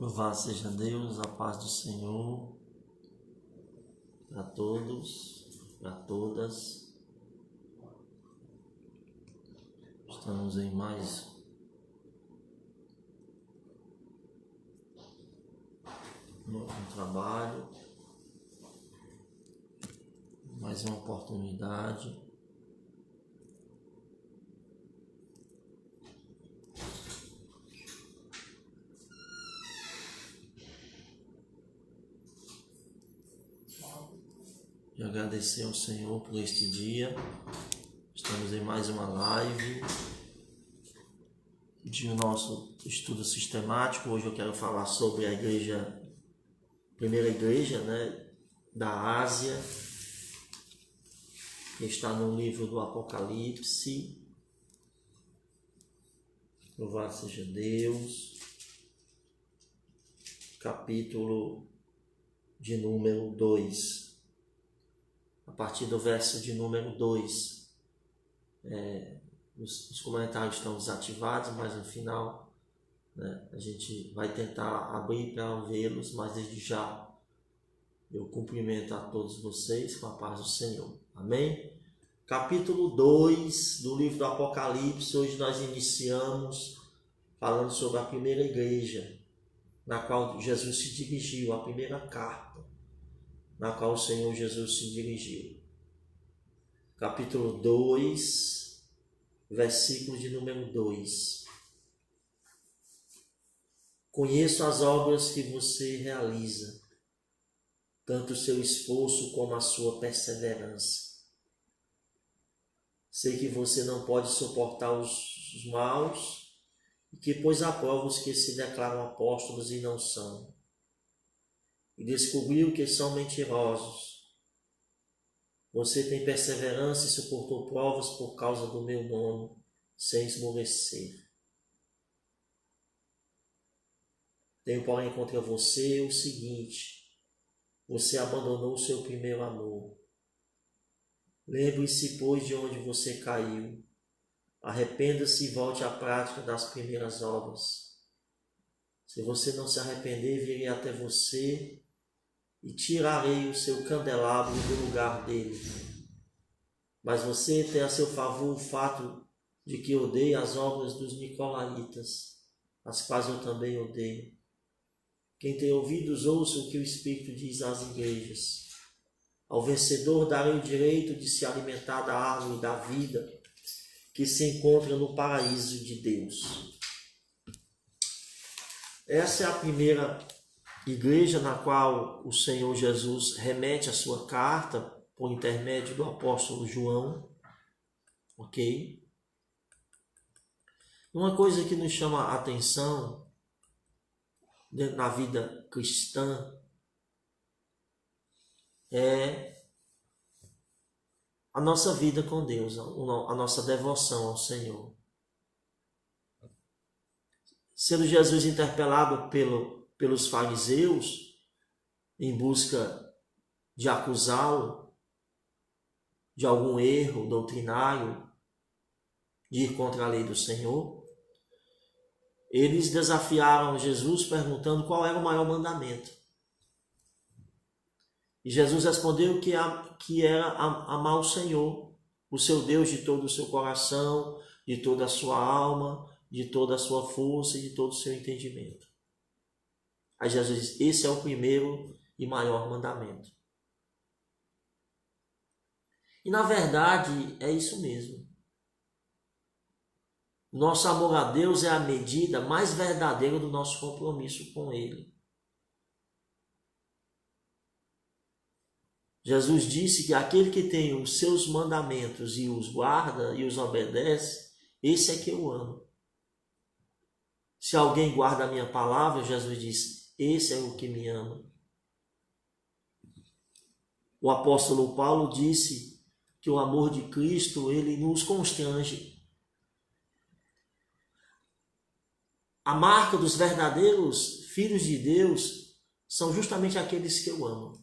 Louvado seja Deus, a paz do Senhor para todos, para todas. Estamos em mais um trabalho, mais uma oportunidade. E agradecer ao Senhor por este dia. Estamos em mais uma live de nosso estudo sistemático. Hoje eu quero falar sobre a primeira igreja, da Ásia, que está no livro do Apocalipse. Louvado seja Deus. Capítulo de número 2. A partir do verso de número 2. Os comentários estão desativados, mas no final a gente vai tentar abrir para vê-los, mas desde já eu cumprimento a todos vocês com a paz do Senhor. Amém? Capítulo 2 do livro do Apocalipse. Hoje nós iniciamos falando sobre a primeira igreja, na qual Jesus se dirigiu, a primeira carta, na qual o Senhor Jesus se dirigiu. Capítulo 2, versículo de número 2. Conheço as obras que você realiza, tanto o seu esforço como a sua perseverança. Sei que você não pode suportar os maus e que pôs à prova os que se declaram apóstolos e não são. E descobriu que são mentirosos. Você tem perseverança e suportou provas por causa do meu nome, sem esmorecer. Tenho, porém, contra você o seguinte: você abandonou o seu primeiro amor. Lembre-se, pois, de onde você caiu. Arrependa-se e volte à prática das primeiras obras. Se você não se arrepender, virei até você e tirarei o seu candelabro do lugar dele. Mas você tem a seu favor o fato de que odeia as obras dos nicolaítas, as quais eu também odeio. Quem tem ouvidos, ouça o que o Espírito diz às igrejas. Ao vencedor darei o direito de se alimentar da árvore da vida que se encontra no paraíso de Deus. Essa é a primeira igreja na qual o Senhor Jesus remete a sua carta por intermédio do apóstolo João. Ok? Uma coisa que nos chama a atenção dentro da vida cristã é a nossa vida com Deus, a nossa devoção ao Senhor. Sendo Jesus interpelado pelos fariseus em busca de acusá-lo de algum erro doutrinário, de ir contra a lei do Senhor, eles desafiaram Jesus perguntando qual era o maior mandamento. E Jesus respondeu que era amar o Senhor, o seu Deus, de todo o seu coração, de toda a sua alma, de toda a sua força e de todo o seu entendimento. Aí Jesus diz: esse é o primeiro e maior mandamento. E na verdade é isso mesmo. Nosso amor a Deus é a medida mais verdadeira do nosso compromisso com Ele. Jesus disse que aquele que tem os seus mandamentos e os guarda e os obedece, esse é que eu amo. Se alguém guarda a minha palavra, Jesus disse, esse é o que me ama. O apóstolo Paulo disse que o amor de Cristo, ele nos constrange. A marca dos verdadeiros filhos de Deus são justamente aqueles que eu amo.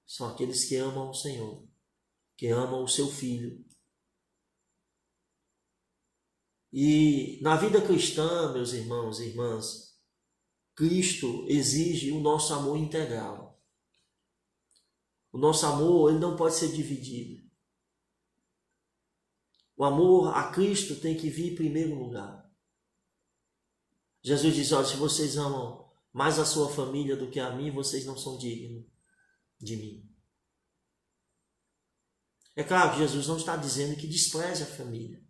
São aqueles que amam o Senhor, que amam o seu Filho. E na vida cristã, meus irmãos e irmãs, Cristo exige o nosso amor integral. O nosso amor, ele não pode ser dividido. O amor a Cristo tem que vir em primeiro lugar. Jesus diz, olha, se vocês amam mais a sua família do que a mim, vocês não são dignos de mim. É claro que Jesus não está dizendo que despreze a família,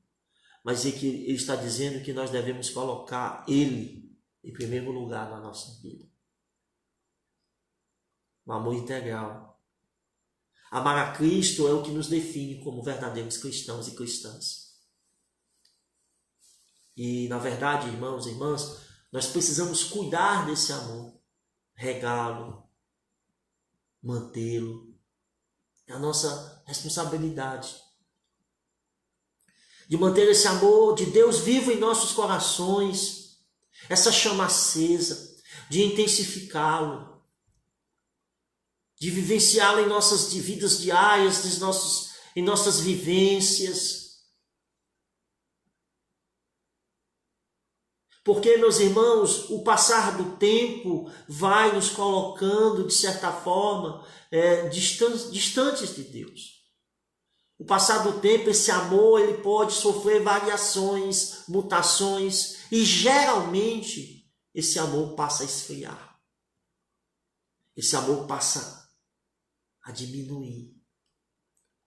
mas é que ele está dizendo que nós devemos colocar Ele em primeiro lugar na nossa vida. O amor integral. Amar a Cristo é o que nos define como verdadeiros cristãos e cristãs. E, na verdade, irmãos e irmãs, nós precisamos cuidar desse amor, regá-lo, mantê-lo. É a nossa responsabilidade de manter esse amor de Deus vivo em nossos corações, essa chama acesa, de intensificá-lo, de vivenciá-lo em nossas vidas diárias, em nossas vivências. Porque, meus irmãos, o passar do tempo vai nos colocando, de certa forma, distantes de Deus. O passar do tempo, esse amor, ele pode sofrer variações, mutações, e geralmente esse amor passa a esfriar. Esse amor passa a diminuir.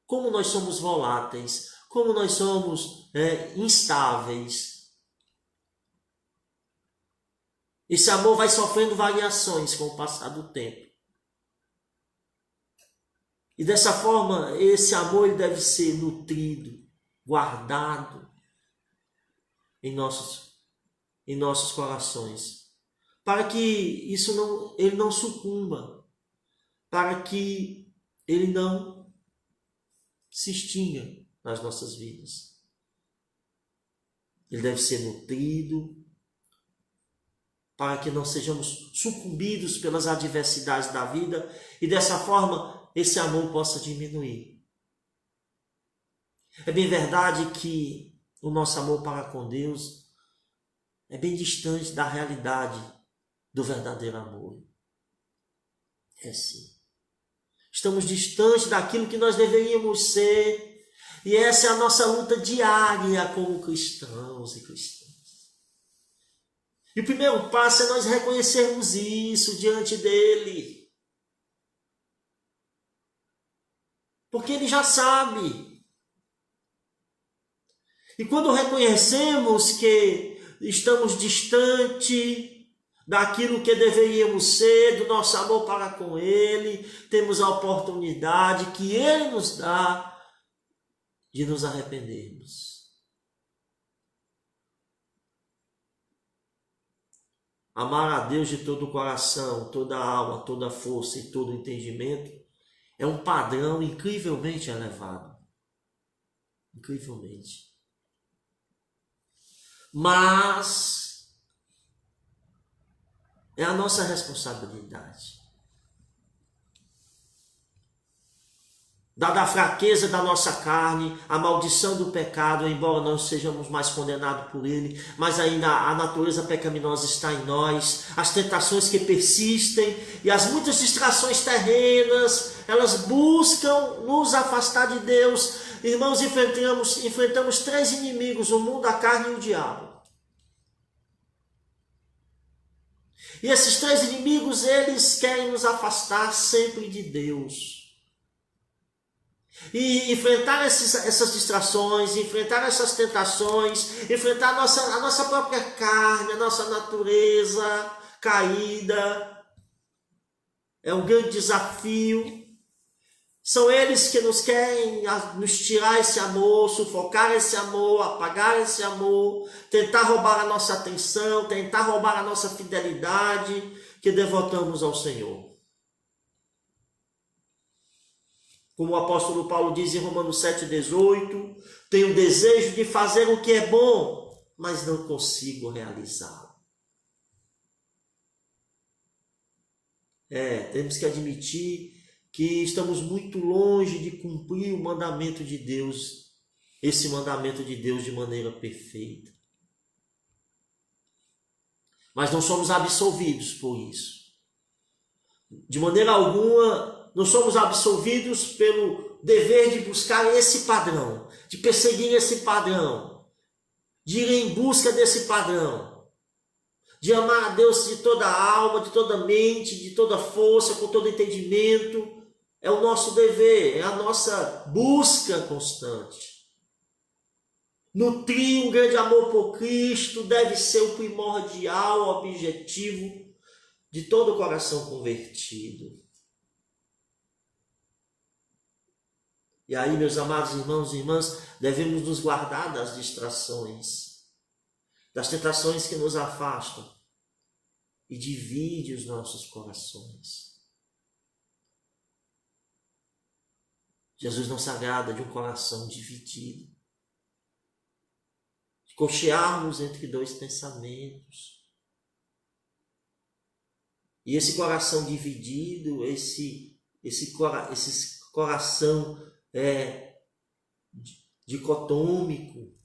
Como nós somos voláteis, como nós somos instáveis. Esse amor vai sofrendo variações com o passar do tempo. E dessa forma, esse amor ele deve ser nutrido, guardado em nossos corações, para que ele não sucumba, para que ele não se extinga nas nossas vidas. Ele deve ser nutrido, para que não sejamos sucumbidos pelas adversidades da vida e dessa forma esse amor possa diminuir. É bem verdade que o nosso amor para com Deus é bem distante da realidade do verdadeiro amor. É sim. Estamos distantes daquilo que nós deveríamos ser, e essa é a nossa luta diária como cristãos e cristãs. E o primeiro passo é nós reconhecermos isso diante dele. Porque ele já sabe. E quando reconhecemos que estamos distante daquilo que deveríamos ser, do nosso amor para com ele, temos a oportunidade que ele nos dá de nos arrependermos. Amar a Deus de todo o coração, toda a alma, toda a força e todo o entendimento é um padrão incrivelmente elevado. Incrivelmente. Mas é a nossa responsabilidade. Dada a fraqueza da nossa carne, a maldição do pecado, embora não sejamos mais condenados por ele, mas ainda a natureza pecaminosa está em nós, as tentações que persistem e as muitas distrações terrenas, elas buscam nos afastar de Deus. Irmãos, enfrentamos três inimigos, o mundo, a carne e o diabo. E esses três inimigos, eles querem nos afastar sempre de Deus. E enfrentar essas distrações, enfrentar essas tentações, enfrentar a nossa própria carne, a nossa natureza caída, é um grande desafio. São eles que nos querem nos tirar esse amor, sufocar esse amor, apagar esse amor, tentar roubar a nossa atenção, tentar roubar a nossa fidelidade que devotamos ao Senhor. Como o apóstolo Paulo diz em Romanos 7,18, tenho desejo de fazer o que é bom, mas não consigo realizá-lo. Temos que admitir que estamos muito longe de cumprir o mandamento de Deus, esse mandamento de Deus de maneira perfeita. mas não somos absolvidos por isso. De maneira alguma, não somos absolvidos pelo dever de buscar esse padrão, de perseguir esse padrão, de ir em busca desse padrão, de amar a Deus de toda a alma, de toda a mente, de toda a força, com todo entendimento. É o nosso dever, é a nossa busca constante. Nutrir um grande amor por Cristo deve ser o primordial objetivo de todo o coração convertido. E aí, meus amados irmãos e irmãs, devemos nos guardar das distrações, das tentações que nos afastam e dividem os nossos corações. Jesus não se agrada de um coração dividido, de cochearmos entre dois pensamentos. E esse coração dividido, esse coração dicotômico,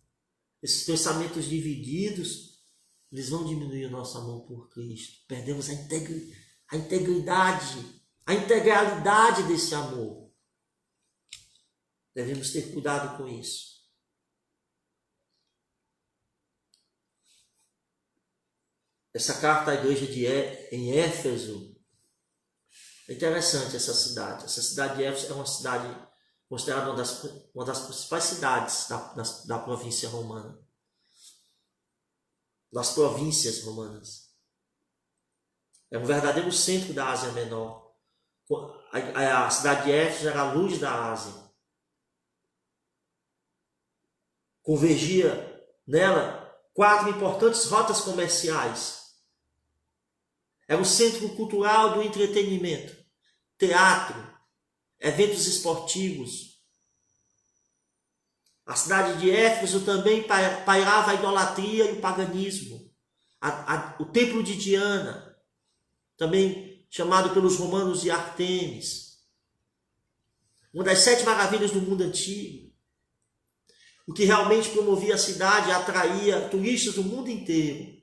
esses pensamentos divididos, eles vão diminuir o nosso amor por Cristo. Perdemos a integridade, a integralidade desse amor. Devemos ter cuidado com isso. Essa carta à igreja em Éfeso, é interessante essa cidade. Essa cidade de Éfeso é uma cidade considerada uma das principais cidades da província romana. Das províncias romanas. É um verdadeiro centro da Ásia Menor. A cidade de Éfeso era a luz da Ásia. Convergia nela 4 importantes rotas comerciais. Era o centro cultural do entretenimento, teatro, eventos esportivos. A cidade de Éfeso também pairava a idolatria e o paganismo. O templo de Diana, também chamado pelos romanos de Ártemis. Uma das 7 maravilhas do mundo antigo. O que realmente promovia a cidade e atraía turistas do mundo inteiro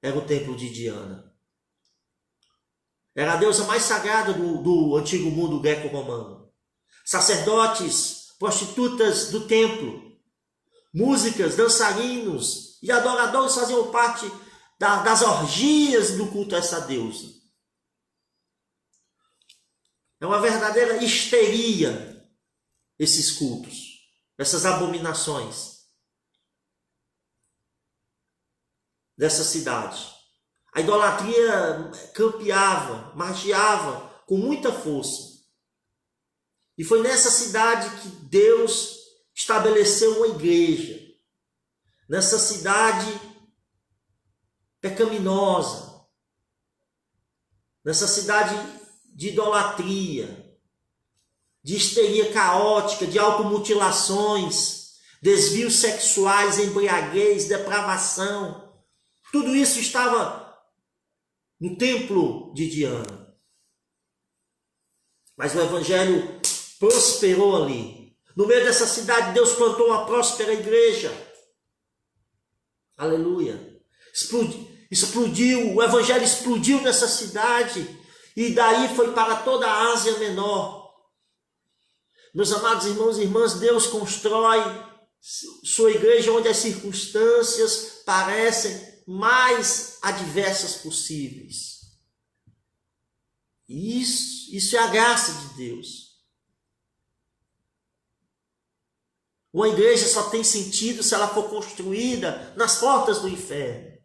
era o templo de Diana. Era a deusa mais sagrada do antigo mundo greco-romano. Sacerdotes, prostitutas do templo, músicas, dançarinos e adoradores faziam parte das orgias do culto a essa deusa. É uma verdadeira histeria esses cultos. Essas abominações dessa cidade. A idolatria campeava, margeava com muita força. E foi nessa cidade que Deus estabeleceu uma igreja. Nessa cidade pecaminosa. Nessa cidade de idolatria, de histeria caótica, de automutilações, desvios sexuais, embriaguez, depravação. Tudo isso estava no templo de Diana. Mas o evangelho prosperou ali. No meio dessa cidade, Deus plantou uma próspera igreja. Aleluia. Explodiu, o evangelho explodiu nessa cidade. E daí foi para toda a Ásia Menor. Meus amados irmãos e irmãs, Deus constrói sua igreja onde as circunstâncias parecem mais adversas possíveis. Isso é a graça de Deus. Uma igreja só tem sentido se ela for construída nas portas do inferno.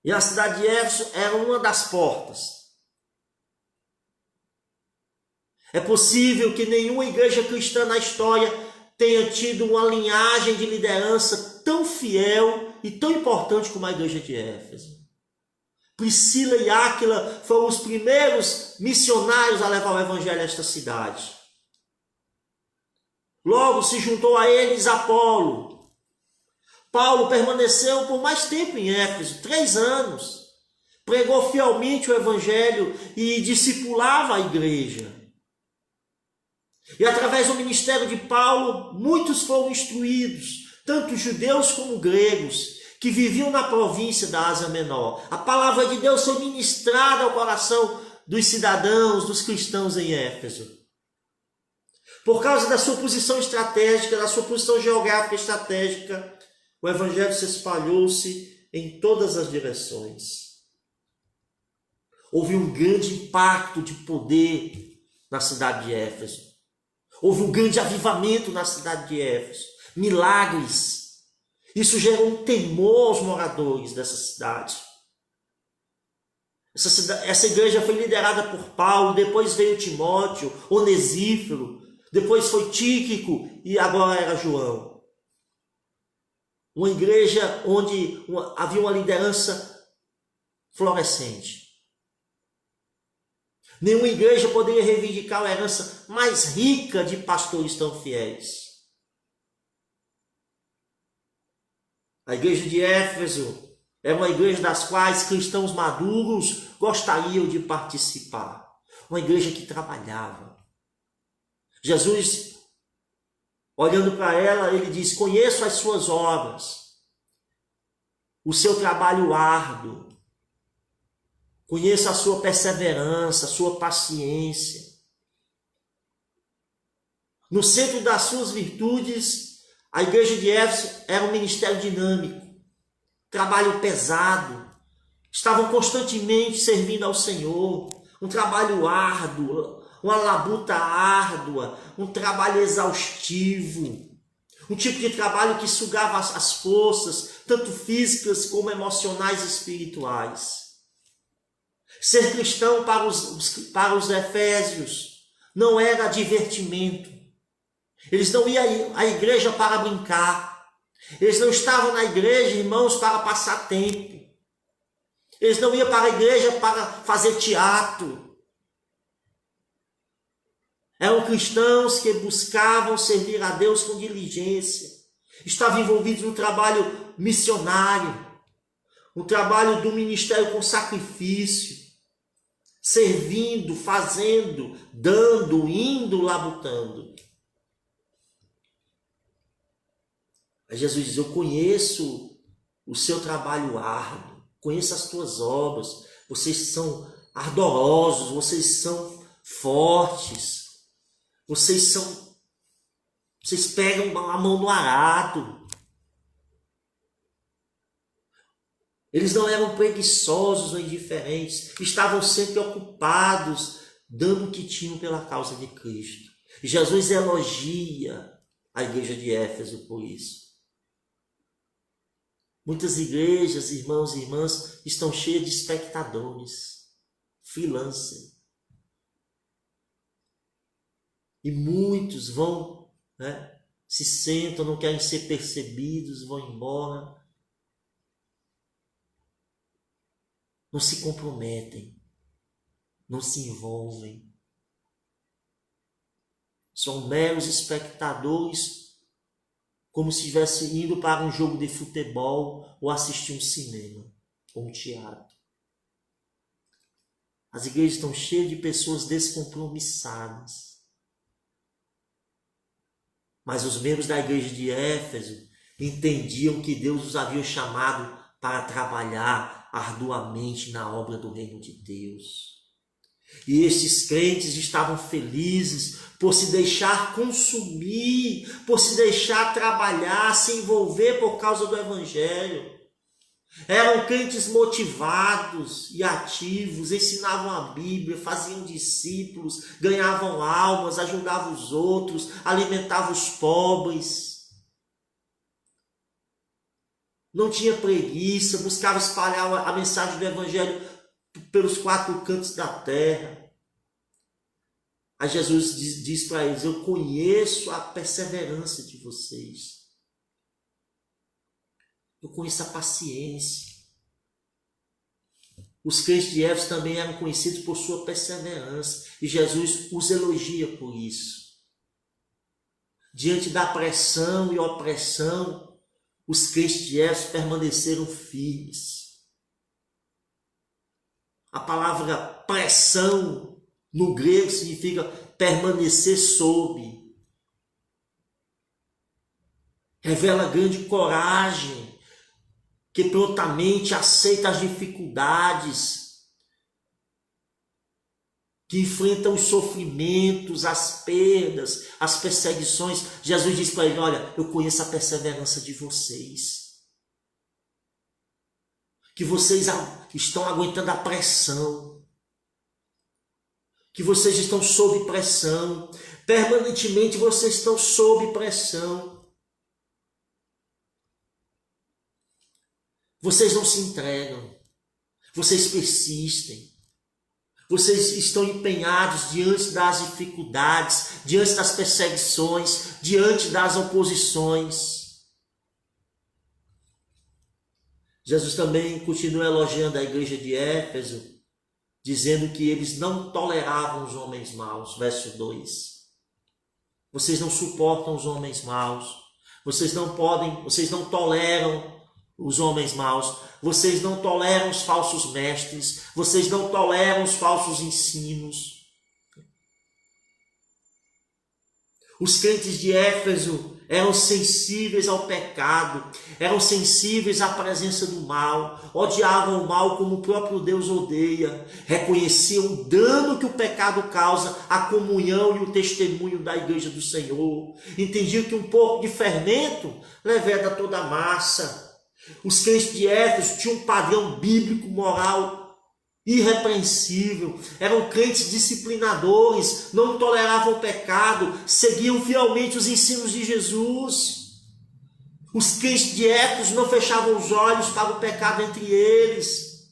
E a cidade de Éfeso era uma das portas. É possível que nenhuma igreja cristã na história tenha tido uma linhagem de liderança tão fiel e tão importante como a igreja de Éfeso. Priscila e Áquila foram os primeiros missionários a levar o evangelho a esta cidade. Logo se juntou a eles Apolo. Paulo permaneceu por mais tempo em Éfeso, 3 anos. Pregou fielmente o evangelho e discipulava a igreja. E através do ministério de Paulo, muitos foram instruídos, tanto judeus como gregos, que viviam na província da Ásia Menor. A palavra de Deus foi ministrada ao coração dos cidadãos, dos cristãos em Éfeso. Por causa da sua posição estratégica, da sua posição geográfica estratégica, o evangelho se espalhou-se em todas as direções. Houve um grande impacto de poder na cidade de Éfeso. Houve um grande avivamento na cidade de Éfeso. Milagres. Isso gerou um temor aos moradores dessa cidade. Essa igreja foi liderada por Paulo, depois veio Timóteo, Onesíforo, depois foi Tíquico e agora era João. Uma igreja onde havia uma liderança florescente. Nenhuma igreja poderia reivindicar a herança mais rica de pastores tão fiéis. A igreja de Éfeso era uma igreja das quais cristãos maduros gostariam de participar. Uma igreja que trabalhava. Jesus, olhando para ela, ele diz: conheço as suas obras, o seu trabalho árduo, conheço a sua perseverança, a sua paciência. No centro das suas virtudes, a igreja de Éfeso era um ministério dinâmico, trabalho pesado, estavam constantemente servindo ao Senhor, um trabalho árduo, uma labuta árdua, um trabalho exaustivo, um tipo de trabalho que sugava as forças, tanto físicas como emocionais e espirituais. Ser cristão para os efésios não era divertimento. Eles não iam à igreja para brincar. Eles não estavam na igreja, irmãos, para passar tempo. Eles não iam para a igreja para fazer teatro. Eram cristãos que buscavam servir a Deus com diligência. Estavam envolvidos no trabalho missionário, no trabalho do ministério com sacrifício, servindo, fazendo, dando, indo, labutando. Mas Jesus diz: eu conheço o seu trabalho árduo, conheço as tuas obras, vocês são ardorosos, vocês são fortes, vocês pegam a mão no arado. Eles não eram preguiçosos ou indiferentes, estavam sempre ocupados, dando o que tinham pela causa de Cristo. E Jesus elogia a igreja de Éfeso por isso. Muitas igrejas, irmãos e irmãs, estão cheias de espectadores, freelancers. E muitos vão, se sentam, não querem ser percebidos, vão embora. Não se comprometem, não se envolvem. São meros espectadores, como se estivesse indo para um jogo de futebol ou assistir um cinema ou um teatro. As igrejas estão cheias de pessoas descompromissadas. Mas os membros da igreja de Éfeso entendiam que Deus os havia chamado para trabalhar arduamente na obra do reino de Deus. E estes crentes estavam felizes por se deixar consumir, por se deixar trabalhar, se envolver por causa do evangelho. Eram crentes motivados e ativos, ensinavam a Bíblia, faziam discípulos, ganhavam almas, ajudavam os outros, alimentavam os pobres. Não tinha preguiça, buscava espalhar a mensagem do evangelho pelos 4 cantos da terra. Aí Jesus diz para eles: eu conheço a perseverança de vocês. Eu conheço a paciência. Os crentes de Éfeso também eram conhecidos por sua perseverança. E Jesus os elogia por isso. Diante da pressão e opressão, os crentes de Éfeso permaneceram firmes. A palavra pressão no grego significa permanecer sob. Revela grande coragem, que prontamente aceita as dificuldades, que enfrenta os sofrimentos, as perdas, as perseguições. Jesus diz para ele: olha, eu conheço a perseverança de vocês, que vocês estão aguentando a pressão, que vocês estão sob pressão, permanentemente vocês estão sob pressão. Vocês não se entregam, vocês persistem, vocês estão empenhados diante das dificuldades, diante das perseguições, diante das oposições. Jesus também continua elogiando a igreja de Éfeso, dizendo que eles não toleravam os homens maus. Verso 2. Vocês não suportam os homens maus, vocês não toleram os homens maus, vocês não toleram os falsos mestres, vocês não toleram os falsos ensinos. Os crentes de Éfeso eram sensíveis ao pecado, eram sensíveis à presença do mal, odiavam o mal como o próprio Deus odeia, reconheciam o dano que o pecado causa à comunhão e o testemunho da igreja do Senhor, entendiam que um pouco de fermento leveda toda a massa. Os crentes de Éfeso tinham um padrão bíblico, moral irrepreensível, eram crentes disciplinadores, não toleravam o pecado, seguiam fielmente os ensinos de Jesus. Os crentes de Éfeso não fechavam os olhos para o pecado entre eles,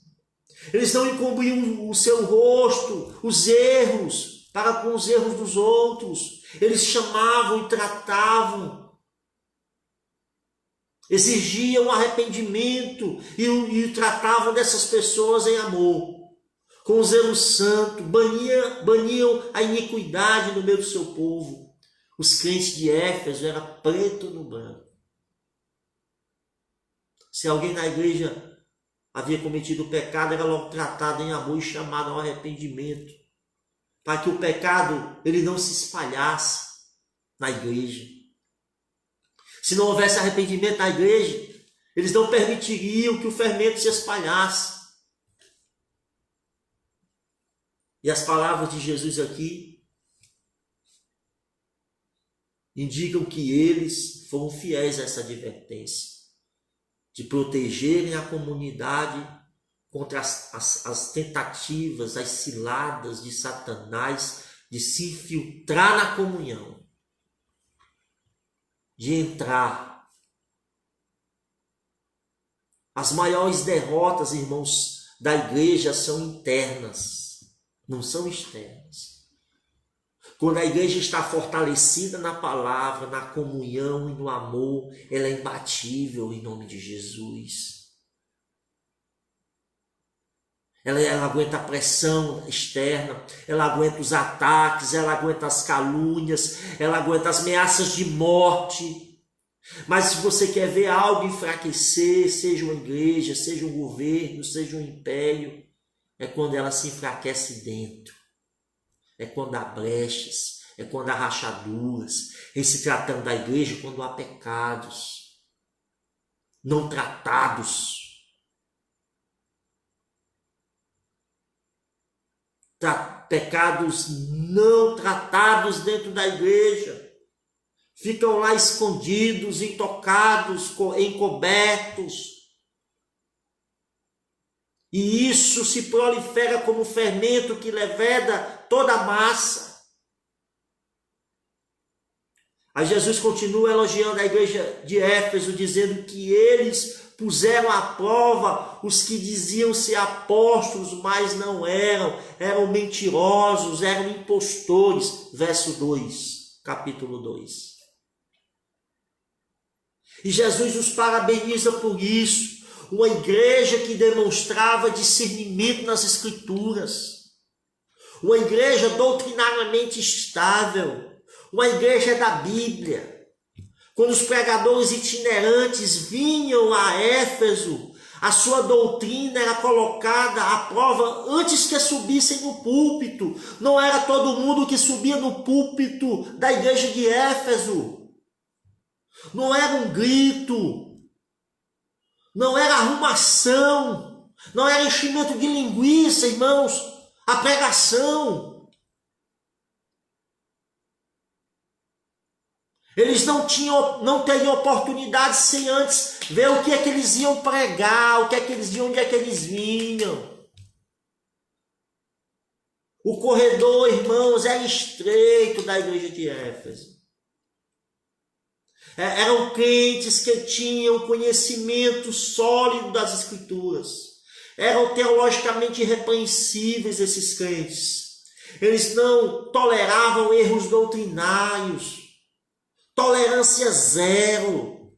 eles não encobriam o seu rosto, os erros, para com os erros dos outros, eles chamavam e tratavam, exigiam arrependimento e tratavam dessas pessoas em amor, com zelo santo, baniam a iniquidade no meio do seu povo. Os crentes de Éfeso eram preto no branco. Se alguém na igreja havia cometido pecado, era logo tratado em amor e chamado ao arrependimento, para que o pecado ele não se espalhasse na igreja. Se não houvesse arrependimento na igreja, eles não permitiriam que o fermento se espalhasse. E as palavras de Jesus aqui indicam que eles foram fiéis a essa advertência, de protegerem a comunidade contra as tentativas, as ciladas de Satanás, de se infiltrar na comunhão, de entrar. As maiores derrotas, irmãos, da igreja são internas, não são externas. Quando a igreja está fortalecida na palavra, na comunhão e no amor, ela é imbatível em nome de Jesus. Ela aguenta a pressão externa, ela aguenta os ataques, ela aguenta as calúnias, ela aguenta as ameaças de morte. Mas se você quer ver algo enfraquecer, seja uma igreja, seja um governo, seja um império, é quando ela se enfraquece dentro. É quando há brechas, é quando há rachaduras. Em se tratando da igreja, quando há pecados não tratados, pecados não tratados dentro da igreja, ficam lá escondidos, intocados, encobertos. E isso se prolifera como fermento que leveda toda a massa. Aí Jesus continua elogiando a igreja de Éfeso, dizendo que eles puseram à prova os que diziam ser apóstolos, mas não eram mentirosos, eram impostores. Verso 2, capítulo 2. E Jesus os parabeniza por isso. Uma igreja que demonstrava discernimento nas Escrituras. Uma igreja doutrinariamente estável. Uma igreja da Bíblia. Quando os pregadores itinerantes vinham a Éfeso, a sua doutrina era colocada à prova antes que subissem no púlpito. Não era todo mundo que subia no púlpito da igreja de Éfeso. Não era um grito. não era arrumação, não era enchimento de linguiça, irmãos, a pregação. Eles não teriam oportunidade sem antes ver o que é que eles iam pregar, o que é que eles iam, onde é que eles vinham. O corredor, irmãos, era estreito da igreja de Éfeso. Eram crentes que tinham conhecimento sólido das Escrituras. Eram teologicamente irrepreensíveis esses crentes. Eles não toleravam erros doutrinários. Tolerância zero.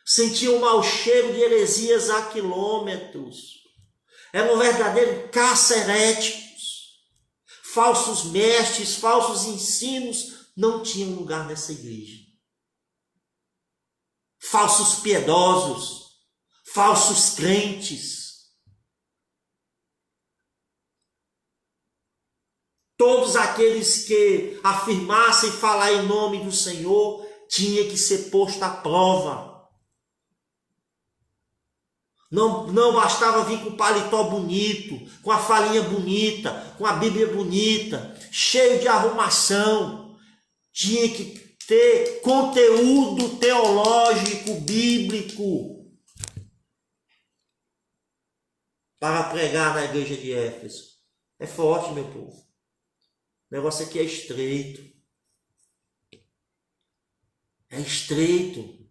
Sentiam o mau cheiro de heresias a quilômetros. Eram verdadeiros caça-heréticos. Falsos mestres, falsos ensinos não tinham lugar nessa igreja. Falsos piedosos, falsos crentes. Todos aqueles que afirmassem falar em nome do Senhor tinha que ser posto à prova. Não bastava vir com o paletó bonito, com a falinha bonita, com a Bíblia bonita, cheio de arrumação. Tinha que ter conteúdo teológico, bíblico, para pregar na igreja de Éfeso. É forte, meu povo. O negócio aqui é estreito. É estreito.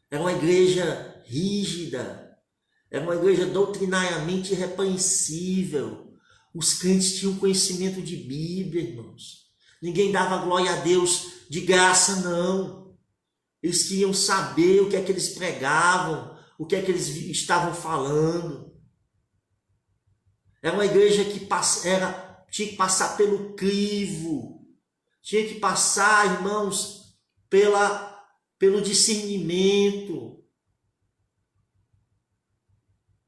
É uma igreja rígida. É uma igreja doutrinariamente irrepreensível. Os crentes tinham conhecimento de Bíblia, irmãos. Ninguém dava glória a Deus de graça, não. Eles queriam saber o que é que eles pregavam, o que é que eles estavam falando. Era uma igreja que tinha que passar pelo crivo. Tinha que passar, irmãos, pelo discernimento.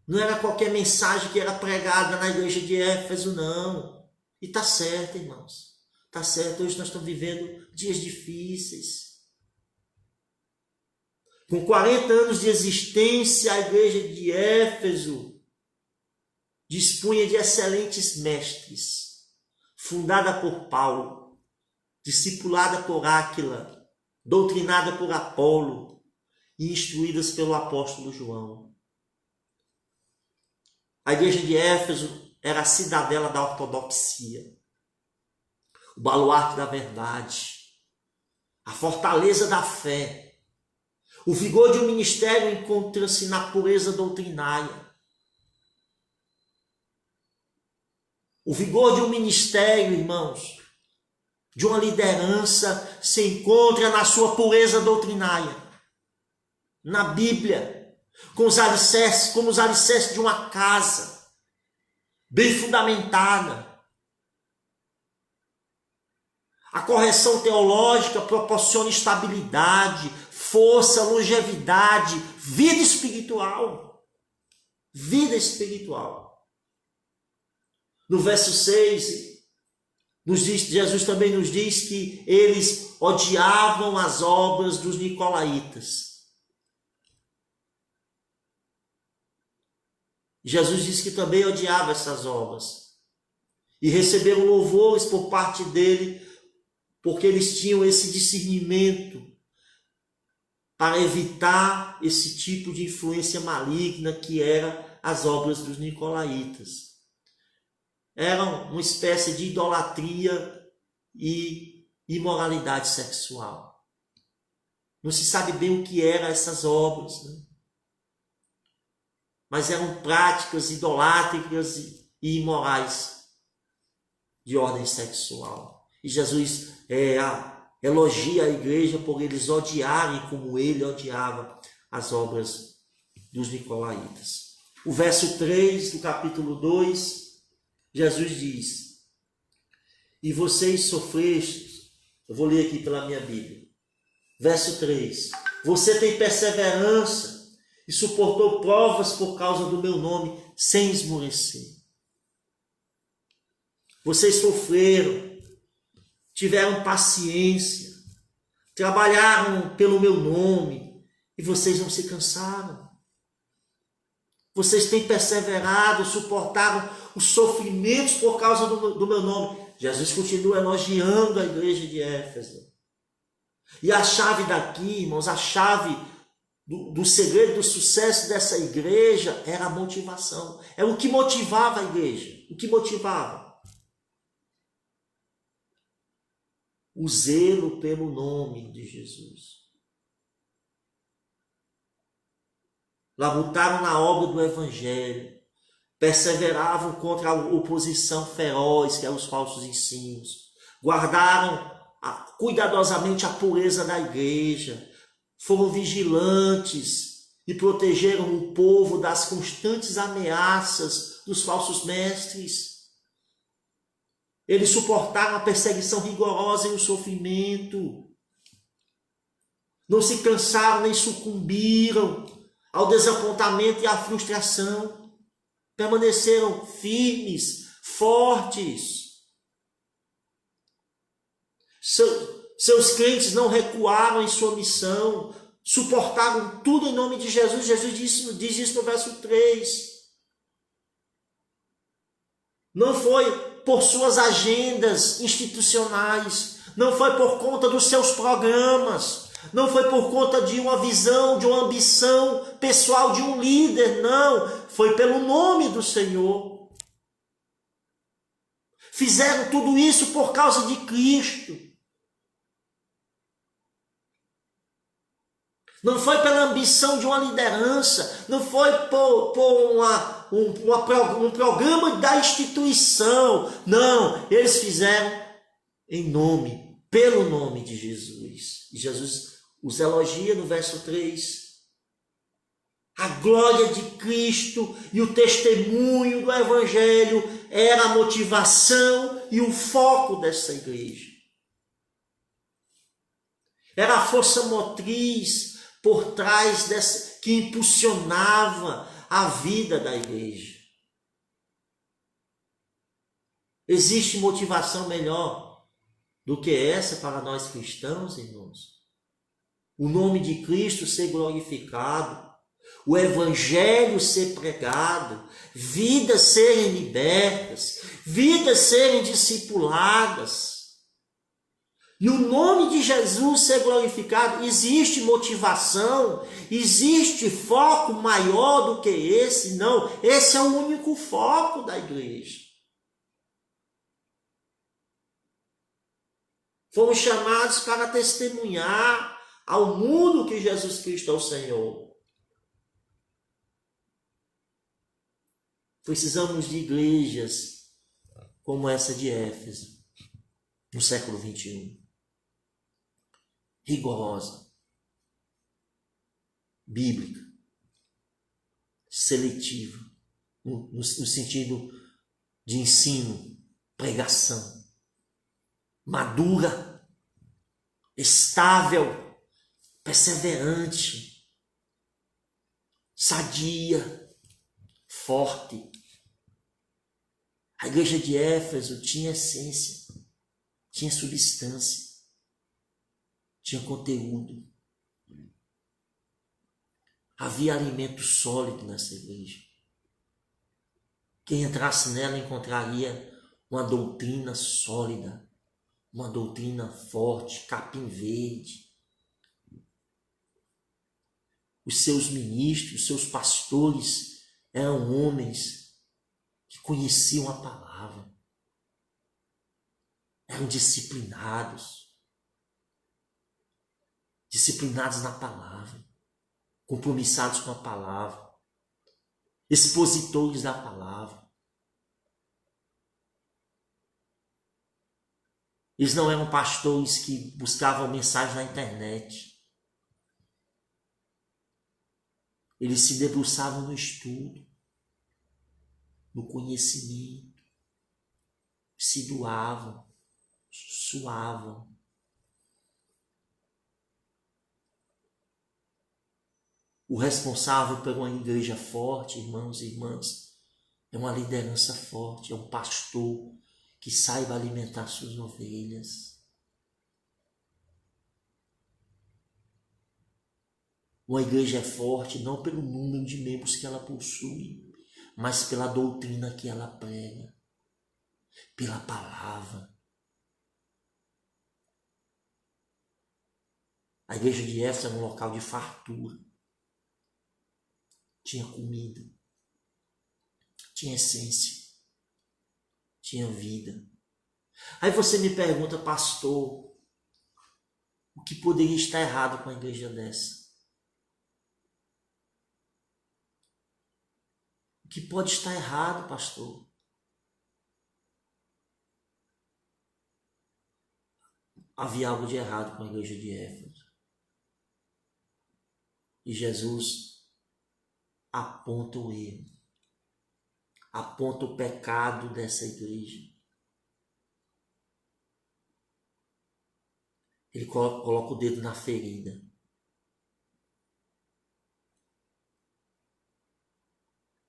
Não era qualquer mensagem que era pregada na igreja de Éfeso, não. E está certo, irmãos. Está certo, hoje nós estamos vivendo dias difíceis. Com 40 anos de existência, a igreja de Éfeso dispunha de excelentes mestres. Fundada por Paulo, discipulada por Áquila, doutrinada por Apolo e instruídas pelo apóstolo João. A igreja de Éfeso era a cidadela da ortodoxia, o baluarte da verdade, a fortaleza da fé. O vigor de um ministério encontra-se na pureza doutrinária. O vigor de um ministério, irmãos, de uma liderança, se encontra na sua pureza doutrinária, na Bíblia. Como os alicerces de uma casa, bem fundamentada. A correção teológica proporciona estabilidade, força, longevidade, vida espiritual. Vida espiritual. No verso 6, Jesus também nos diz que eles odiavam as obras dos nicolaítas. Jesus disse que também odiava essas obras. E receberam louvores por parte dele, porque eles tinham esse discernimento para evitar esse tipo de influência maligna que era as obras dos nicolaítas. Eram uma espécie de idolatria e imoralidade sexual. Não se sabe bem o que eram essas obras, né? Mas eram práticas idolátricas e imorais de ordem sexual. E Jesus elogia a igreja por eles odiarem como ele odiava as obras dos nicolaítas. O verso 3 do capítulo 2, Jesus diz: e vocês sofrestes, eu vou ler aqui pela minha Bíblia, verso 3, você tem perseverança e suportou provas por causa do meu nome, sem esmorecer. Vocês sofreram, tiveram paciência, trabalharam pelo meu nome e vocês não se cansaram. Vocês têm perseverado, suportaram os sofrimentos por causa do meu nome. Jesus continua elogiando a igreja de Éfeso. E a chave daqui, irmãos, a chave do segredo do sucesso dessa igreja era a motivação. Era o que motivava a igreja. O que motivava? O zelo pelo nome de Jesus. Labutaram na obra do evangelho. Perseveravam contra a oposição feroz, que eram os falsos ensinos. Guardaram cuidadosamente a pureza da igreja. Foram vigilantes e protegeram o povo das constantes ameaças dos falsos mestres. Eles suportaram a perseguição rigorosa e o sofrimento. Não se cansaram nem sucumbiram ao desapontamento e à frustração. Permaneceram firmes, fortes. Seus crentes não recuaram em sua missão, suportaram tudo em nome de Jesus. Jesus diz isso no verso 3. Não foi por suas agendas institucionais, não foi por conta dos seus programas, não foi por conta de uma visão, de uma ambição pessoal de um líder, não. Foi pelo nome do Senhor. Fizeram tudo isso por causa de Cristo. Não foi pela ambição de uma liderança, não foi por um programa da instituição. Não, eles fizeram em nome, pelo nome de Jesus. E Jesus os elogia no verso 3. A glória de Cristo e o testemunho do Evangelho era a motivação e o foco dessa igreja. Era a força motriz por trás dessa, que impulsionava a vida da igreja. Existe motivação melhor do que essa para nós cristãos, irmãos? O nome de Cristo ser glorificado, o evangelho ser pregado, vidas serem libertas, vidas serem discipuladas. E o nome de Jesus ser glorificado, existe motivação, existe foco maior do que esse? Não, esse é o único foco da igreja. Fomos chamados para testemunhar ao mundo que Jesus Cristo é o Senhor. Precisamos de igrejas como essa de Éfeso, no século 21. Rigorosa, bíblica, seletiva, no sentido de ensino, pregação, madura, estável, perseverante, sadia, forte. A igreja de Éfeso tinha essência, tinha substância, tinha conteúdo. Havia alimento sólido nessa igreja. Quem entrasse nela encontraria uma doutrina sólida, uma doutrina forte, capim verde. Os seus ministros, os seus pastores eram homens que conheciam a palavra, eram disciplinados na palavra, compromissados com a palavra, expositores da palavra. Eles não eram pastores que buscavam mensagem na internet. Eles se debruçavam no estudo, no conhecimento, se doavam, suavam. O responsável por uma igreja forte, irmãos e irmãs, é uma liderança forte, é um pastor que saiba alimentar suas ovelhas. Uma igreja é forte não pelo número de membros que ela possui, mas pela doutrina que ela prega, pela palavra. A igreja de Éfeso era um local de fartura. Tinha comida, tinha essência, tinha vida. Aí você me pergunta, pastor, o que poderia estar errado com a igreja dessa? O que pode estar errado, pastor? Havia algo de errado com a igreja de Éfeso. E Jesus aponta o erro, aponta o pecado dessa igreja. Ele coloca o dedo na ferida.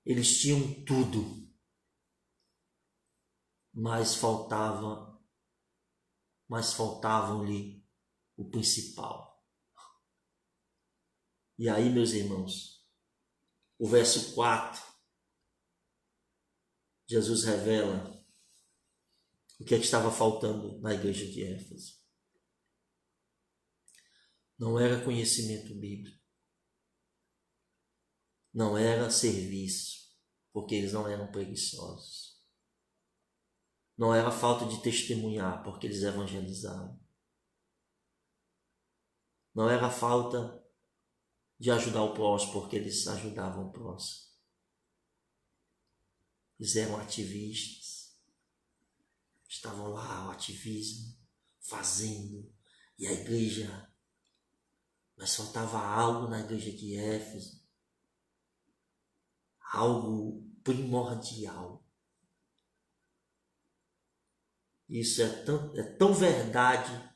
Eles tinham tudo, mas faltavam-lhe o principal. E aí, meus irmãos, o verso 4, Jesus revela o que é que estava faltando na igreja de Éfeso. Não era conhecimento bíblico, não era serviço, porque eles não eram preguiçosos. Não era falta de testemunhar, porque eles evangelizavam. Não era falta de ajudar o próximo, porque eles ajudavam o próximo. Eles eram ativistas. Estavam lá, o ativismo, fazendo. E a igreja, mas faltava algo na igreja de Éfeso. Algo primordial. Isso é tão verdade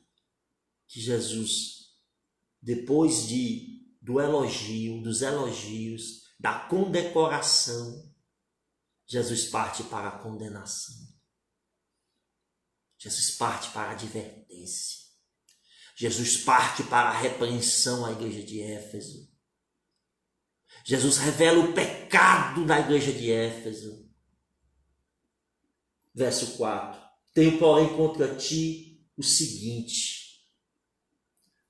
que Jesus, depois dos elogios, da condecoração, Jesus parte para a condenação. Jesus parte para a advertência. Jesus parte para a repreensão à igreja de Éfeso. Jesus revela o pecado da igreja de Éfeso. Verso 4. Tenho, porém, contra ti o seguinte: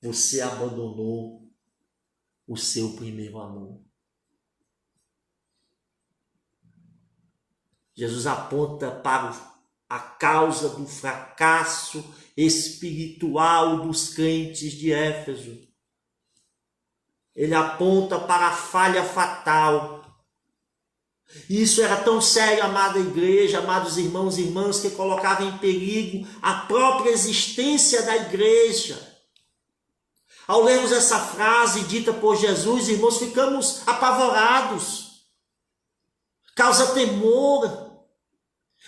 você abandonou o seu primeiro amor. Jesus aponta para a causa do fracasso espiritual dos crentes de Éfeso. Ele aponta para a falha fatal. Isso era tão sério, amada igreja, amados irmãos e irmãs, que colocava em perigo a própria existência da igreja. Ao lermos essa frase dita por Jesus, irmãos, ficamos apavorados. Causa temor.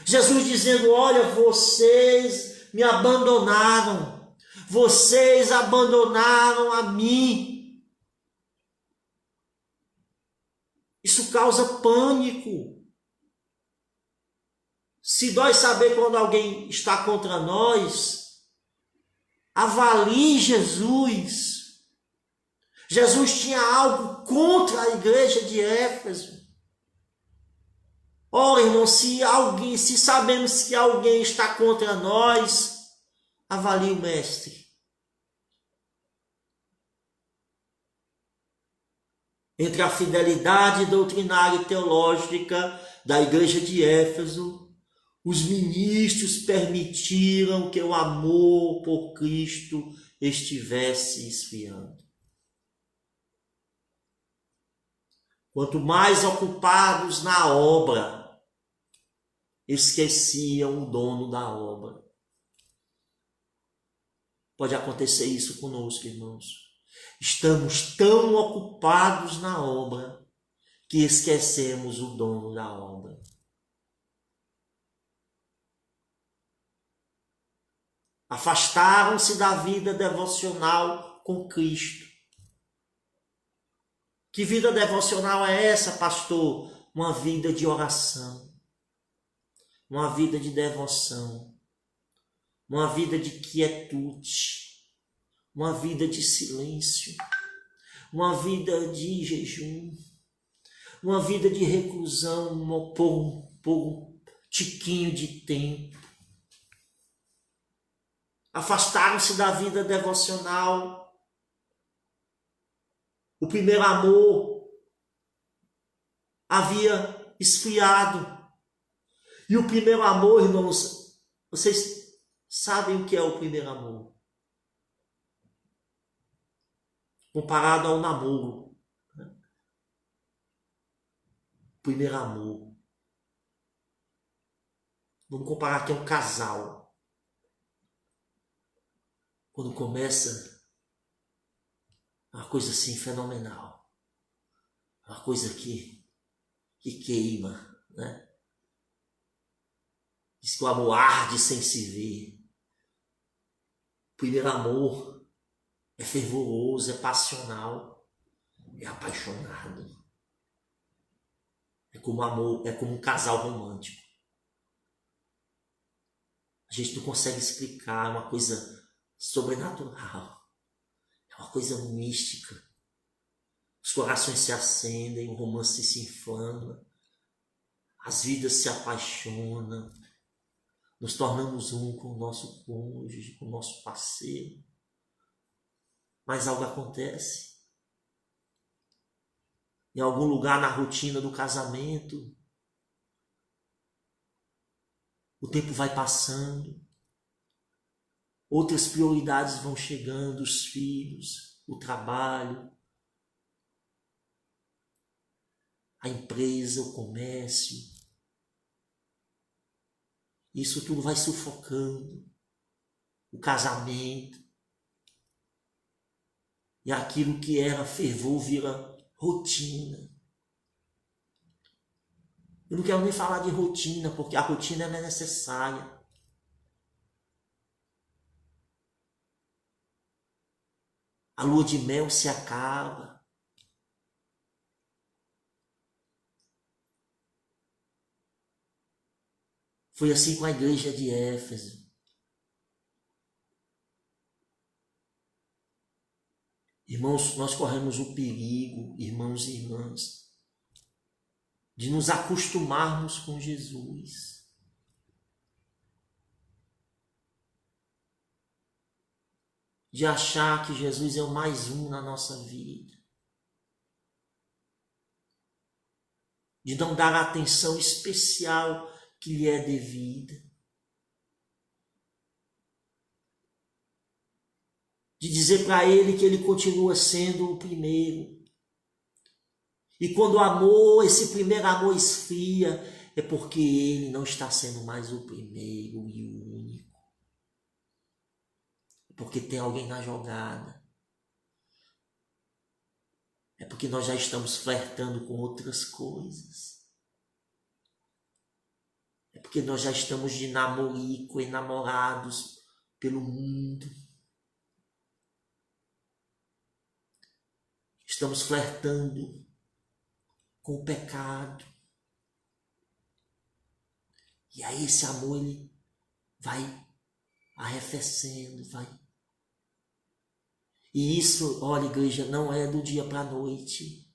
Jesus dizendo: olha, vocês me abandonaram. Vocês abandonaram a mim. Isso causa pânico. Se dói saber quando alguém está contra nós, avalie Jesus. Jesus tinha algo contra a igreja de Éfeso. Ora, irmão, se sabemos que alguém está contra nós, avalie o mestre. Entre a fidelidade doutrinária e teológica da igreja de Éfeso, os ministros permitiram que o amor por Cristo estivesse esfriando. Quanto mais ocupados na obra, esqueciam o dono da obra. Pode acontecer isso conosco, irmãos. Estamos tão ocupados na obra que esquecemos o dono da obra. Afastaram-se da vida devocional com Cristo. Que vida devocional é essa, pastor? Uma vida de oração, uma vida de devoção, uma vida de quietude, uma vida de silêncio, uma vida de jejum, uma vida de reclusão por um tiquinho de tempo. Afastaram-se da vida devocional. O primeiro amor havia esfriado. E o primeiro amor, irmãos, vocês sabem o que é o primeiro amor? Comparado ao namoro. Primeiro amor. Vamos comparar aqui a um casal. Quando começa uma coisa assim fenomenal. Uma coisa que queima, né? Diz que o amor arde sem se ver. O primeiro amor é fervoroso, é passional, é apaixonado. É como amor, é como um casal romântico. A gente não consegue explicar, é uma coisa sobrenatural. É uma coisa mística. Os corações se acendem, o romance se inflama, as vidas se apaixonam, nos tornamos um com o nosso cônjuge, com o nosso parceiro. Mas algo acontece. Em algum lugar na rotina do casamento, o tempo vai passando, outras prioridades vão chegando, os filhos, o trabalho, a empresa, o comércio. Isso tudo vai sufocando o casamento. E aquilo que era fervor vira rotina. Eu não quero nem falar de rotina, porque a rotina não é necessária. A lua de mel se acaba. Foi assim com a igreja de Éfeso. Irmãos, nós corremos o perigo, irmãos e irmãs, de nos acostumarmos com Jesus. De achar que Jesus é o mais um na nossa vida. De não dar a atenção especial que lhe é devida. De dizer para ele que ele continua sendo o primeiro. E quando o amor, esse primeiro amor esfria, é porque ele não está sendo mais o primeiro e o único. É porque tem alguém na jogada. É porque nós já estamos flertando com outras coisas. É porque nós já estamos de namorico, enamorados pelo mundo. Estamos flertando com o pecado. E aí esse amor ele vai arrefecendo, vai. E isso, olha, igreja, não é do dia para a noite.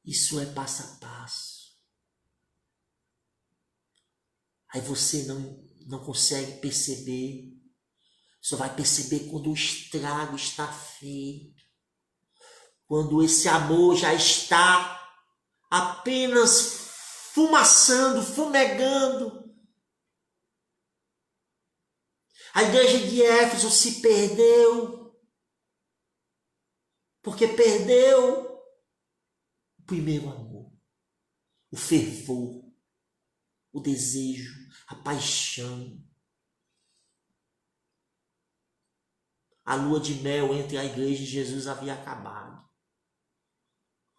Isso é passo a passo. Aí você não consegue perceber. Só vai perceber quando o estrago está feito. Quando esse amor já está apenas fumaçando, fumegando. A igreja de Éfeso se perdeu. Porque perdeu o primeiro amor. O fervor. O desejo. A paixão. A lua de mel entre a igreja e Jesus havia acabado.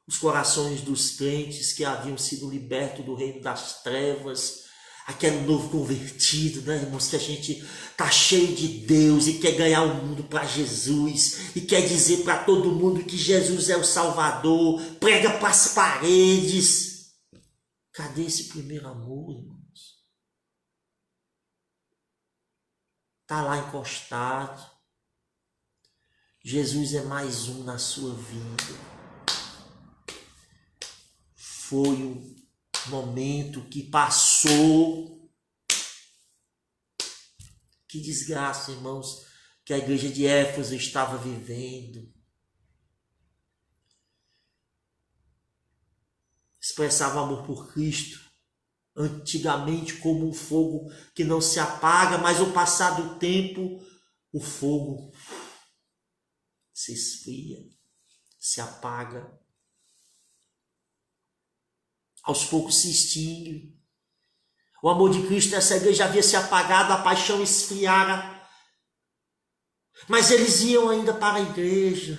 Os corações dos crentes que haviam sido libertos do reino das trevas, aquele novo convertido, né, irmãos, que a gente tá cheio de Deus e quer ganhar o mundo para Jesus e quer dizer para todo mundo que Jesus é o Salvador, prega para as paredes. Cadê esse primeiro amor, irmãos? Tá lá encostado. Jesus é mais um na sua vida. Foi um momento que passou. Que desgraça, irmãos, que a igreja de Éfeso estava vivendo. Expressava amor por Cristo, antigamente como um fogo que não se apaga, mas ao passar do tempo, o fogo se esfria, se apaga. Aos poucos se extingue. O amor de Cristo nessa igreja havia se apagado, a paixão esfriara. Mas eles iam ainda para a igreja.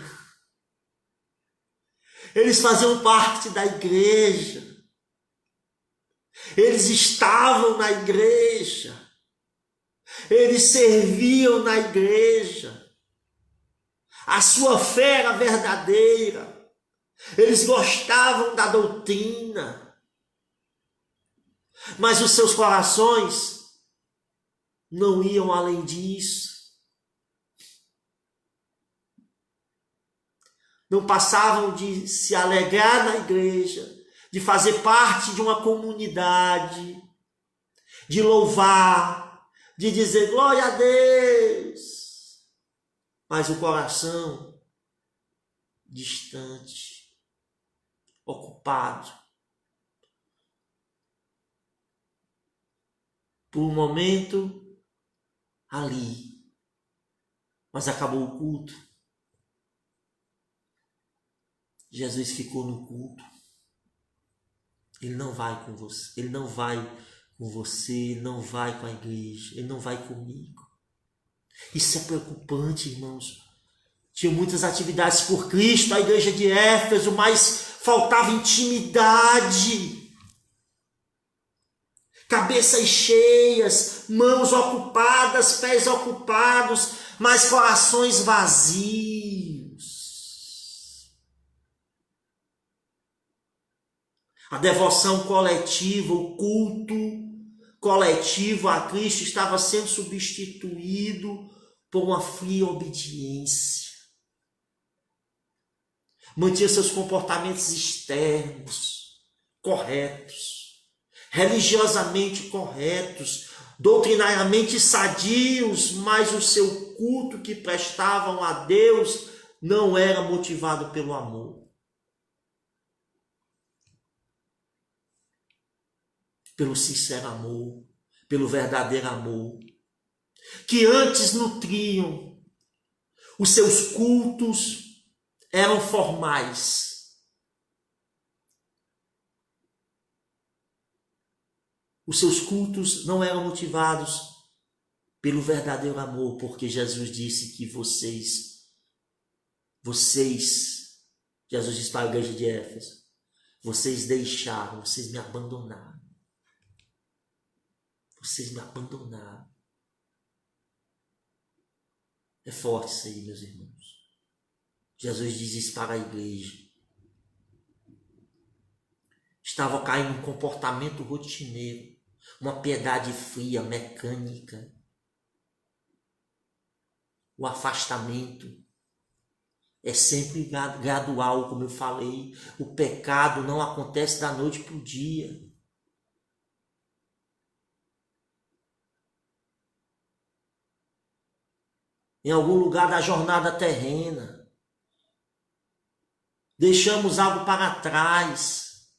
Eles faziam parte da igreja. Eles estavam na igreja. Eles serviam na igreja. A sua fé era verdadeira. Eles gostavam da doutrina. Mas os seus corações não iam além disso. Não passavam de se alegrar na igreja, de fazer parte de uma comunidade, de louvar, de dizer glória a Deus. Mas o coração distante, ocupado. Por um momento, ali. Mas acabou o culto. Jesus ficou no culto. Ele não vai com você. Ele não vai com você. Ele não vai com a igreja. Ele não vai comigo. Isso é preocupante, irmãos. Tinha muitas atividades por Cristo, a igreja de Éfeso, mas faltava intimidade. Cabeças cheias, mãos ocupadas, pés ocupados, mas corações vazios. A devoção coletiva, o culto coletivo a Cristo estava sendo substituído por uma fria obediência. Mantinha seus comportamentos externos, corretos. Religiosamente corretos, doutrinariamente sadios, mas o seu culto que prestavam a Deus não era motivado pelo amor. Pelo sincero amor, pelo verdadeiro amor, que antes nutriam. Os seus cultos eram formais. Os seus cultos não eram motivados pelo verdadeiro amor, porque Jesus disse que vocês, Jesus disse para a igreja de Éfeso, vocês deixaram, vocês me abandonaram. Vocês me abandonaram. É forte isso aí, meus irmãos. Jesus diz isso para a igreja. Estava caindo um comportamento rotineiro, uma piedade fria, mecânica. O afastamento é sempre gradual, como eu falei. O pecado não acontece da noite para o dia. Em algum lugar da jornada terrena, deixamos algo para trás.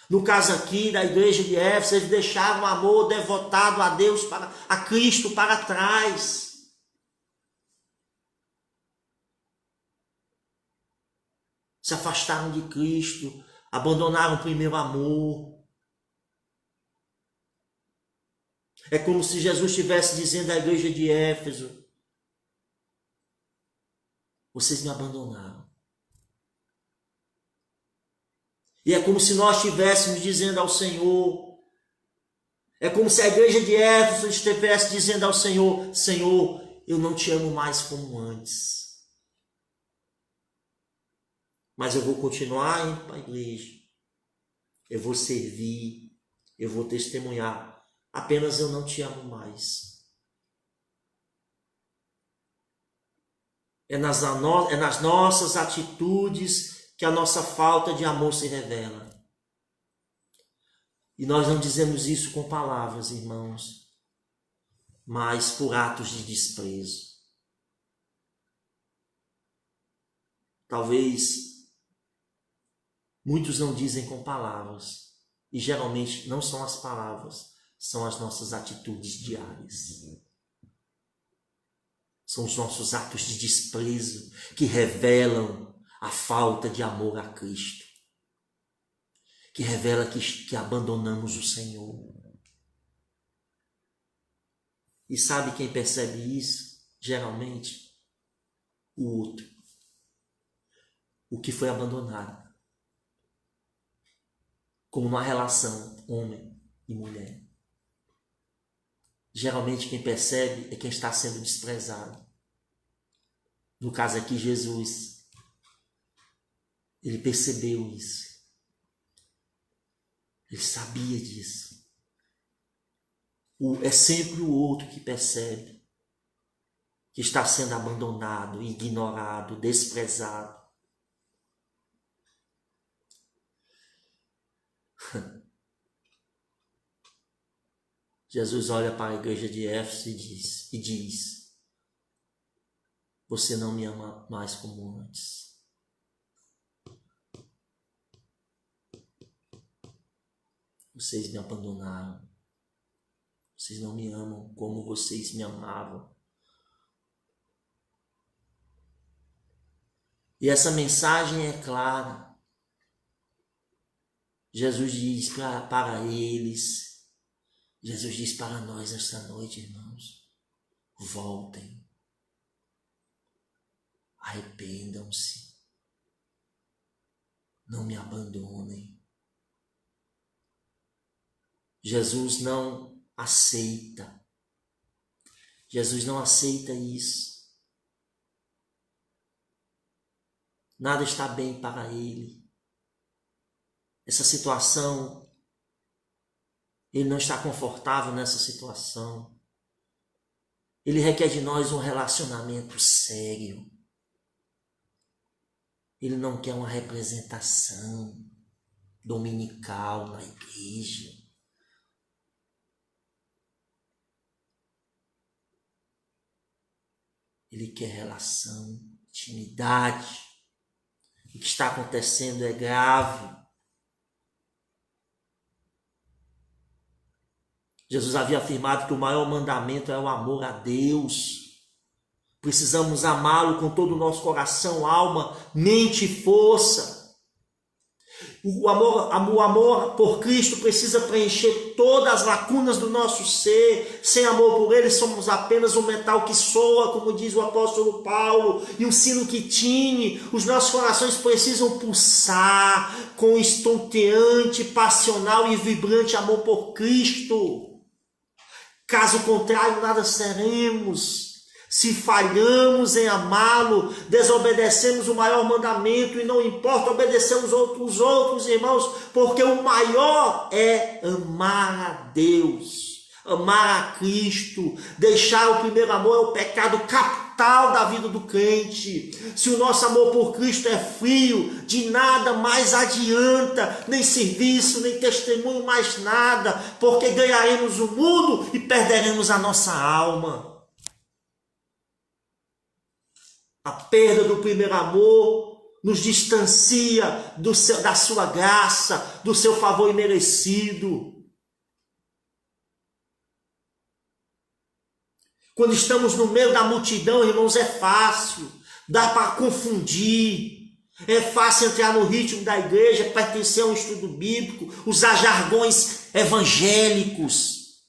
No caso aqui da igreja de Éfeso, eles deixaram o amor devotado a Deus, a Cristo para trás. Se afastaram de Cristo, abandonaram o primeiro amor. É como se Jesus estivesse dizendo à igreja de Éfeso, vocês me abandonaram. E é como se nós estivéssemos dizendo ao Senhor, é como se a igreja de Éfeso estivesse dizendo ao Senhor, Senhor, eu não te amo mais como antes. Mas eu vou continuar indo para a igreja. Eu vou servir, eu vou testemunhar. Apenas eu não te amo mais. É nas nossas atitudes que a nossa falta de amor se revela. E nós não dizemos isso com palavras, irmãos, mas por atos de desprezo. Talvez muitos não dizem com palavras, e geralmente não são as palavras, são as nossas atitudes diárias. São os nossos atos de desprezo que revelam a falta de amor a Cristo, que revela que abandonamos o Senhor. E sabe quem percebe isso? Geralmente, o outro, o que foi abandonado. Como numa relação homem e mulher. Geralmente quem percebe é quem está sendo desprezado. No caso aqui, Jesus. Ele percebeu isso. Ele sabia disso. É sempre o outro que percebe que está sendo abandonado, ignorado, desprezado. Jesus olha para a igreja de Éfeso e diz: você não me ama mais como antes. Vocês me abandonaram. Vocês não me amam como vocês me amavam. E essa mensagem é clara. Jesus diz para eles, Jesus diz para nós esta noite, irmãos, voltem, arrependam-se, não me abandonem. Jesus não aceita isso. Nada está bem para ele. Essa situação, ele não está confortável nessa situação. Ele requer de nós um relacionamento sério. Ele não quer uma representação dominical na igreja. Ele quer relação, intimidade. O que está acontecendo é grave. Jesus havia afirmado que o maior mandamento é o amor a Deus. Precisamos amá-lo com todo o nosso coração, alma, mente e força. O amor por Cristo precisa preencher todas as lacunas do nosso ser. Sem amor por Ele, somos apenas um metal que soa, como diz o apóstolo Paulo, e um sino que tine. Os nossos corações precisam pulsar com estonteante, passional e vibrante amor por Cristo. Caso contrário, nada seremos. Se falhamos em amá-lo, desobedecemos o maior mandamento, e não importa, obedecemos os outros, irmãos, porque o maior é amar a Deus, amar a Cristo. Deixar o primeiro amor é o pecado capital da vida do crente. Se o nosso amor por Cristo é frio, de nada mais adianta, nem serviço, nem testemunho, mais nada, porque ganharemos o mundo e perderemos a nossa alma. A perda do primeiro amor nos distancia da sua graça, do seu favor imerecido. Quando estamos no meio da multidão, irmãos, é fácil, dá para confundir. É fácil entrar no ritmo da igreja, pertencer a um estudo bíblico, usar jargões evangélicos,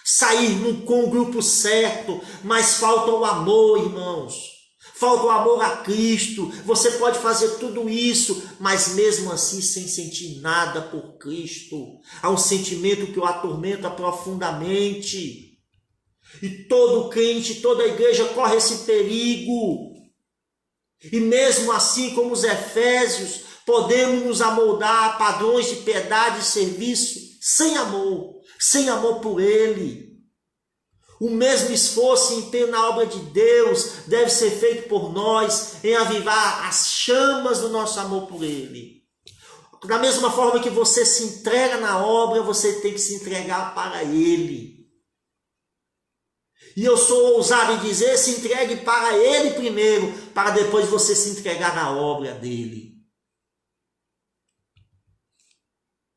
sair com o grupo certo, mas falta o amor, irmãos. Falta o amor a Cristo. Você pode fazer tudo isso, mas mesmo assim sem sentir nada por Cristo. Há um sentimento que o atormenta profundamente. E todo crente, toda igreja corre esse perigo. E mesmo assim, como os Efésios, podemos nos amoldar a padrões de piedade e serviço sem amor por Ele. O mesmo esforço e empenho na obra de Deus deve ser feito por nós em avivar as chamas do nosso amor por Ele. Da mesma forma que você se entrega na obra, você tem que se entregar para Ele. E eu sou ousado em dizer, se entregue para Ele primeiro, para depois você se entregar na obra dEle.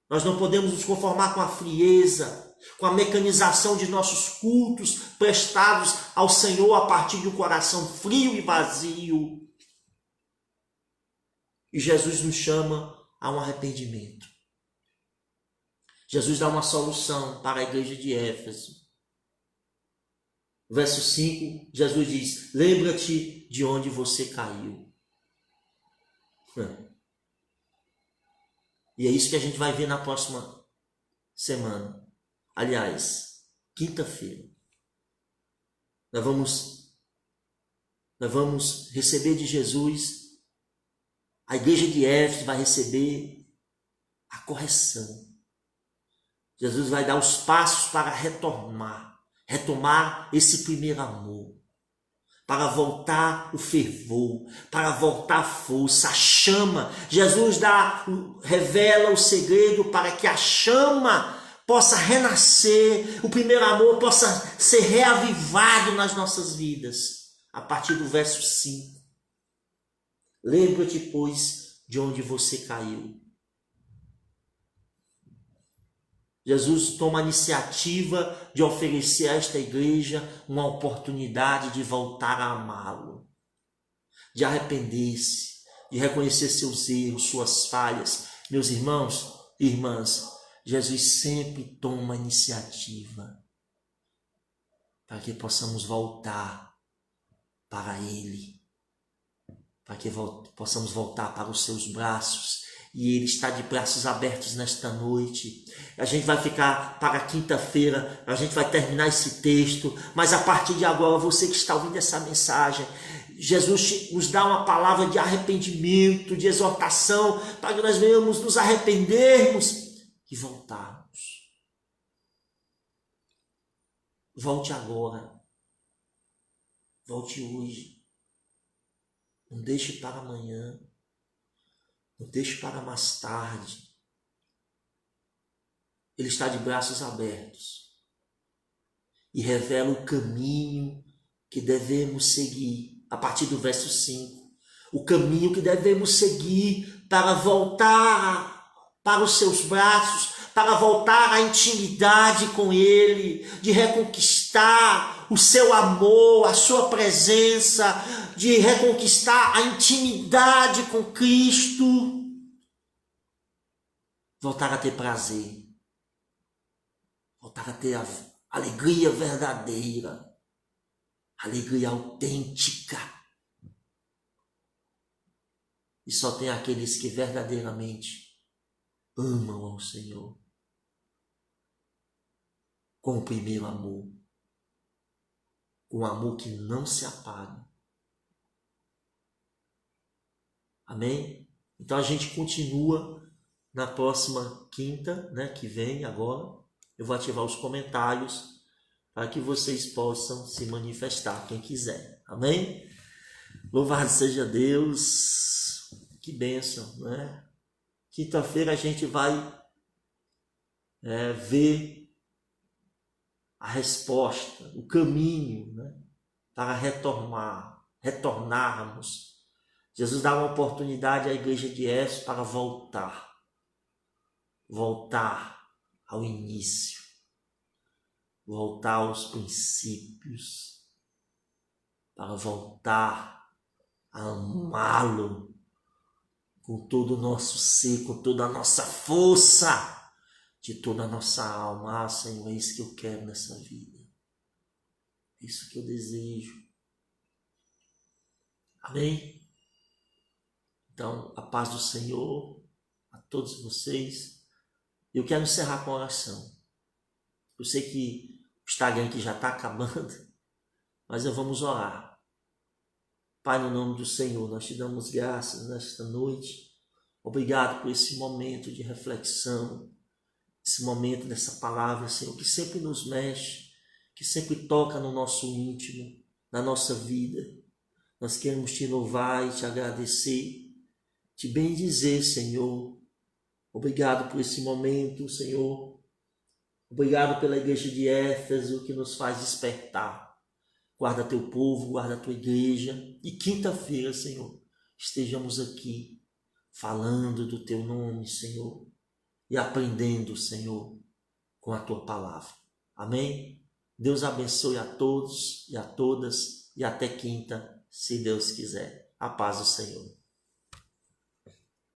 Nós não podemos nos conformar com a frieza, com a mecanização de nossos cultos prestados ao Senhor a partir de um coração frio e vazio. E Jesus nos chama a um arrependimento. Jesus dá uma solução para a igreja de Éfeso. Verso 5, Jesus diz, lembra-te de onde você caiu. E é isso que a gente vai ver na próxima semana. Aliás, quinta-feira. Nós vamos receber de Jesus, a igreja de Éfeso vai receber a correção. Jesus vai dar os passos para retomar esse primeiro amor, para voltar o fervor, para voltar a força, a chama. Jesus revela o segredo para que a chama possa renascer, o primeiro amor possa ser reavivado nas nossas vidas. A partir do verso 5. Lembra-te, pois, de onde você caiu. Jesus toma a iniciativa de oferecer a esta igreja uma oportunidade de voltar a amá-lo, de arrepender-se, de reconhecer seus erros, suas falhas. Meus irmãos e irmãs, Jesus sempre toma a iniciativa para que possamos voltar para Ele, para que possamos voltar para os seus braços. E Ele está de braços abertos nesta noite. A gente vai ficar para quinta-feira, a gente vai terminar esse texto, mas a partir de agora, você que está ouvindo essa mensagem, Jesus nos dá uma palavra de arrependimento, de exortação, para que nós venhamos nos arrependermos e voltarmos. Volte agora. Volte hoje. Não deixe para amanhã. Não deixe para mais tarde. Ele está de braços abertos e revela o caminho que devemos seguir. A partir do verso 5. O caminho que devemos seguir para voltar para os seus braços, para voltar à intimidade com Ele, de reconquistar o seu amor, a sua presença, de reconquistar a intimidade com Cristo, voltar a ter prazer, voltar a ter a alegria verdadeira, alegria autêntica. E só tem aqueles que verdadeiramente amam ao Senhor com o primeiro amor, com um amor que não se apaga. Amém? Então a gente continua na próxima quinta, que vem agora. Eu vou ativar os comentários para que vocês possam se manifestar, quem quiser. Amém? Louvado seja Deus. Que bênção, né? Quinta-feira a gente vai ver a resposta, o caminho, para retornarmos. Jesus dá uma oportunidade à igreja de Éfeso para voltar ao início, voltar aos princípios, para voltar a amá-lo com todo o nosso ser, com toda a nossa força, de toda a nossa alma. Ah, Senhor, é isso que eu quero nessa vida. É isso que eu desejo. Amém? Então, a paz do Senhor a todos vocês. Eu quero encerrar com oração. Eu sei que o Instagram aqui já está acabando, mas vamos orar. Pai, no nome do Senhor, nós te damos graças nesta noite. Obrigado por esse momento de reflexão, esse momento dessa palavra, Senhor, que sempre nos mexe, que sempre toca no nosso íntimo, na nossa vida. Nós queremos te louvar e te agradecer, te bendizer, Senhor. Obrigado por esse momento, Senhor. Obrigado pela igreja de Éfeso que nos faz despertar. Guarda teu povo, guarda tua igreja. E quinta-feira, Senhor, estejamos aqui falando do teu nome, Senhor, e aprendendo, Senhor, com a tua palavra. Amém? Deus abençoe a todos e a todas e até quinta, se Deus quiser. A paz do Senhor.